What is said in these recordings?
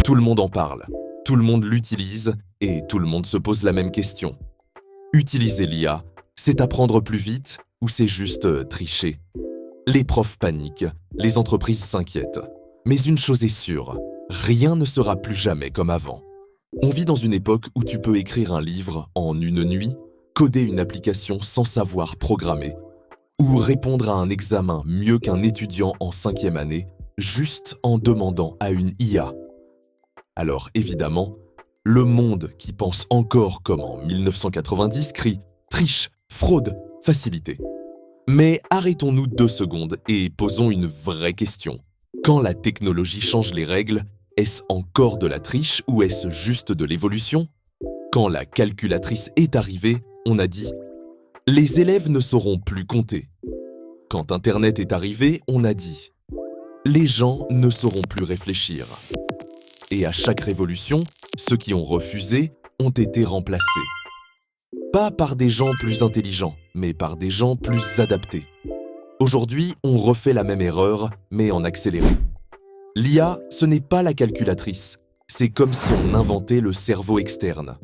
Tout le monde en parle, tout le monde l'utilise et tout le monde se pose la même question. Utiliser l'IA, c'est apprendre plus vite ou c'est juste tricher? Les profs paniquent, les entreprises s'inquiètent. Mais une chose est sûre, rien ne sera plus jamais comme avant. On vit dans une époque où tu peux écrire un livre en une nuit, coder une application sans savoir programmer, ou répondre à un examen mieux qu'un étudiant en 5e année, juste en demandant à une IA. Alors évidemment, le monde qui pense encore comme en 1990 crie « triche, fraude, facilité ». Mais arrêtons-nous 2 secondes et posons une vraie question. Quand la technologie change les règles, est-ce encore de la triche ou est-ce juste de l'évolution? Quand la calculatrice est arrivée, on a dit « les élèves ne sauront plus compter ». Quand Internet est arrivé, on a dit « les gens ne sauront plus réfléchir ». Et à chaque révolution, ceux qui ont refusé ont été remplacés. Pas par des gens plus intelligents, mais par des gens plus adaptés. Aujourd'hui, on refait la même erreur, mais en accéléré. L'IA, ce n'est pas la calculatrice, c'est comme si on inventait le cerveau externe.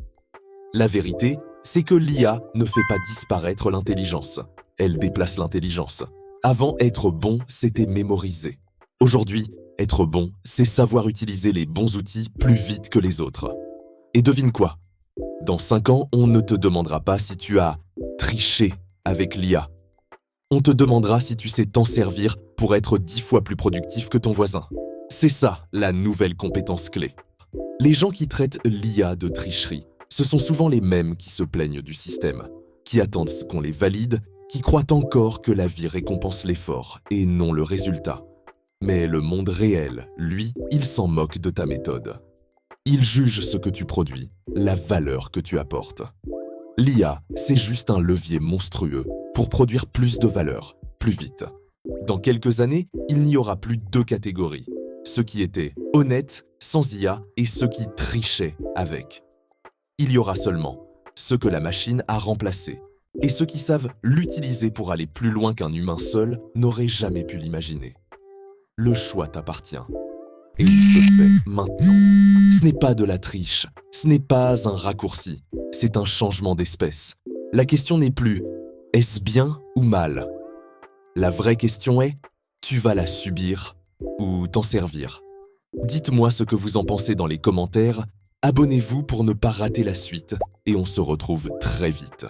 La vérité, c'est que l'IA ne fait pas disparaître l'intelligence, elle déplace l'intelligence. Avant, être bon, c'était mémoriser. Aujourd'hui, être bon, c'est savoir utiliser les bons outils plus vite que les autres. Et devine quoi? Dans 5 ans, on ne te demandera pas si tu as triché avec l'IA. On te demandera si tu sais t'en servir pour être 10 fois plus productif que ton voisin. C'est ça, la nouvelle compétence clé. Les gens qui traitent l'IA de tricherie, ce sont souvent les mêmes qui se plaignent du système, qui attendent qu'on les valide, qui croient encore que la vie récompense l'effort et non le résultat. Mais le monde réel, lui, il s'en moque de ta méthode. Il juge ce que tu produis, la valeur que tu apportes. L'IA, c'est juste un levier monstrueux pour produire plus de valeur, plus vite. Dans quelques années, il n'y aura plus 2 catégories. Ceux qui étaient honnêtes, sans IA, et ceux qui trichaient avec. Il y aura seulement ceux que la machine a remplacés. Et ceux qui savent l'utiliser pour aller plus loin qu'un humain seul n'auraient jamais pu l'imaginer. Le choix t'appartient. Et il se fait maintenant. Ce n'est pas de la triche, ce n'est pas un raccourci, c'est un changement d'espèce. La question n'est plus « est-ce bien ou mal ?» La vraie question est « tu vas la subir ou t'en servir ?» Dites-moi ce que vous en pensez dans les commentaires, abonnez-vous pour ne pas rater la suite et on se retrouve très vite.